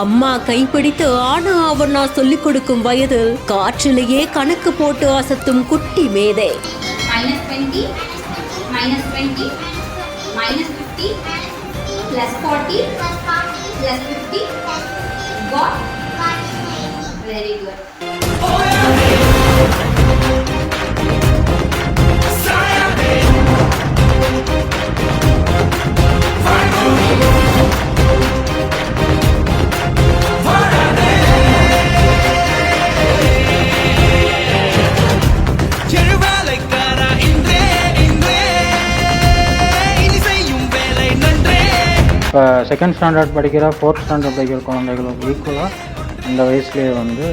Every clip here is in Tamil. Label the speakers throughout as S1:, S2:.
S1: அம்மா கைப்பிடித்து ஆனா அவனா சொல்லிக் கொடுக்கும் வயதில் காற்றிலேயே கணக்கு போட்டு அசத்தும் குட்டி மேதை.
S2: -20, -20, -50, +40, +50. Got? Very good.
S3: இப்போ செகண்ட் ஸ்டாண்டர்ட் படிக்கிற 4th ஸ்டாண்டர்ட் படிக்கிற குழந்தைகளுக்கு ஈக்குவலாக இந்த வயசுலேயே வந்து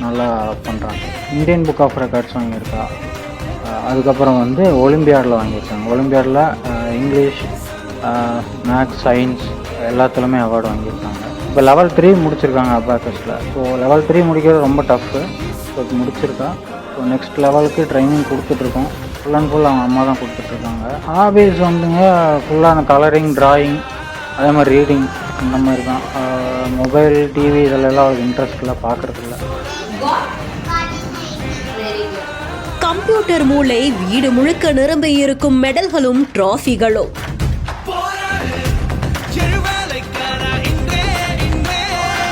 S3: நல்லா பண்ணுறாங்க. இந்தியன் புக் ஆஃப் ரெக்கார்ட்ஸ் வாங்கியிருக்கா. அதுக்கப்புறம் வந்து ஒலிம்பியாடில் வாங்கியிருக்காங்க. ஒலிம்பியாடில் இங்கிலீஷ், மேக்ஸ், சயின்ஸ் எல்லாத்துலேயுமே அவார்டு வாங்கியிருக்காங்க. இப்போ லெவல் 3 முடிச்சிருக்காங்க அபாக்கஸில். ஸோ லெவல் 3 முடிக்கிறது ரொம்ப டஃப்பு. ஸோ இது முடிச்சிருக்கா. ஸோ நெக்ஸ்ட் லெவலுக்கு ட்ரைனிங் கொடுத்துட்ருக்கோம். ஃபுல் அண்ட் ஃபுல் அவங்க அம்மா தான் கொடுத்துட்ருக்காங்க. ஹாபீஸ் வந்துங்க ஃபுல்லாக அந்த கலரிங், ட்ராயிங், அதே மாதிரி ரீடிங் இந்த மாதிரி தான். மொபைல், டிவி இதெல்லாம் அவளுக்கு இன்ட்ரெஸ்ட் இல்லை, பார்க்குறதில்ல.
S1: கம்ப்யூட்டர் மூளை வீடு முழுக்க நிரம்பி இருக்கும் மெடல்களும் டிராஃபிகளும்.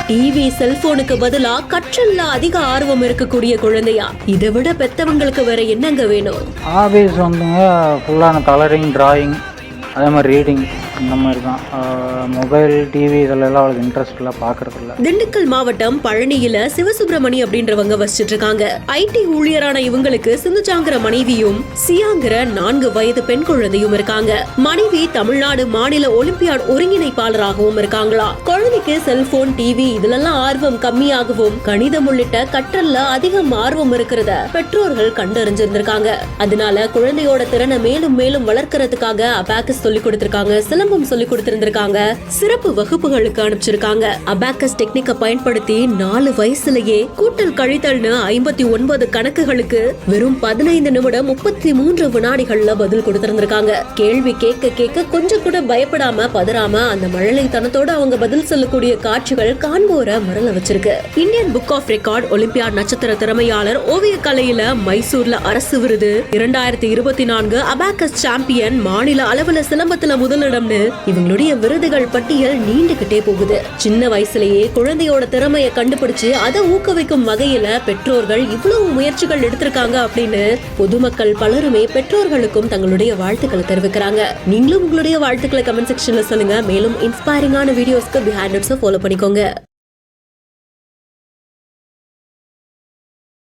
S1: டிவி, செல்போனுக்கு பதிலா கற்றல்ல அதிக ஆர்வம் இருக்கக்கூடிய குழந்தையா? இதை விட பெத்தவங்களுக்கு வேற என்னங்க வேணும்?
S3: ஹாபீஸ் வந்துங்க ஃபுல்லாக கலரிங், ட்ராயிங், அதே மாதிரி ரீடிங் இந்த மாதிரி தான். மொபைல், டிவி இதெல்லாம் அவளுக்கு இன்ட்ரெஸ்ட் இல்லை, பார்க்கறதில்ல.
S1: திண்டுக்கல் மாவட்டம் பழனியில சிவசுப்பிரமணி அப்படின்றவங்க வசிச்சுட்டு இருக்காங்க. ஐடி ஊழியரான இவங்களுக்கு சிந்துஜாங்கிற மனைவியும் சியாங்கிற 4 வயது பெண் குழந்தையும் இருக்காங்க. மனைவி தமிழ்நாடு மாநில ஒலிம்பியாட் ஒருங்கிணைப்பாளராகவும் இருக்காங்களா. குழந்தைக்கு செல்போன், டிவி இதுலெல்லாம் ஆர்வம் கம்மியாகவும் கணிதம் உள்ளிட்ட கற்றல்ல அதிகம் ஆர்வம் இருக்கிறத பெற்றோர்கள் கண்டறிஞ்சிருந்திருக்காங்க. அதனால குழந்தையோட திறனை மேலும் மேலும் வளர்க்கறதுக்காக அபாக்கஸ் சொல்லி கொடுத்திருக்காங்க, சிலம்பம் சொல்லி கொடுத்திருந்திருக்காங்க, சிறப்பு வகுப்புகளுக்கு அனுப்பிச்சிருக்காங்க. அபாக்கஸ் டெக்னிக்கை பயன்படுத்தி 4 வயசுலயே கூட்டல் கழித்தல்னு 59 கணக்குகளுக்கு வெறும் 15 நிமிடம் 33 வினாடிகள்ல பதில் கொடுத்திருந்திருக்காங்க. கேள்வி கேட்க கேட்க கொஞ்சம் கூட பயப்படாம பதறாம அந்த மழலைத்தனத்தோட அவங்க பதில் சொல்லக்கூடிய காட்சிகள் காண்போரை மறல வச்சிருக்கு. Indian book of record Olympiad நட்சத்திர திறமையாளர், ஓவிய கலையில மைசூர்ல அரசு விருது, 2024 அபாக்கஸ் சாம்பியன், மாநில அளவுல சிலம்பத்துல முதலிடம்னு இவங்களுடைய விருதுகள் பட்டியல் நீண்டுகிட்டே போகுது. சின்ன வயசுலயே குழந்தையோட திறமையை கண்டுபிடிச்சு அதை ஊக்குவிக்கும் வகையில பெற்றோர்கள் இவ்வளவு முயற்சிகள் எடுத்திருக்காங்க அப்படின்னு பொதுமக்கள் பலருமே பெற்றோர்களுக்கும் தங்களுடைய வாழ்த்துக்களை தெரிவிக்கிறாங்க. நீங்களும் உங்களுடைய வாழ்த்துக்களை கமெண்ட் செக்ஷன்ல சொல்லுங்க. மேலும் இன்ஸ்பைரிங்கான வீடியோஸ்க்கு பிஹைண்ட் நோட்ஸை ஃபாலோ பண்ணிக்கோங்க.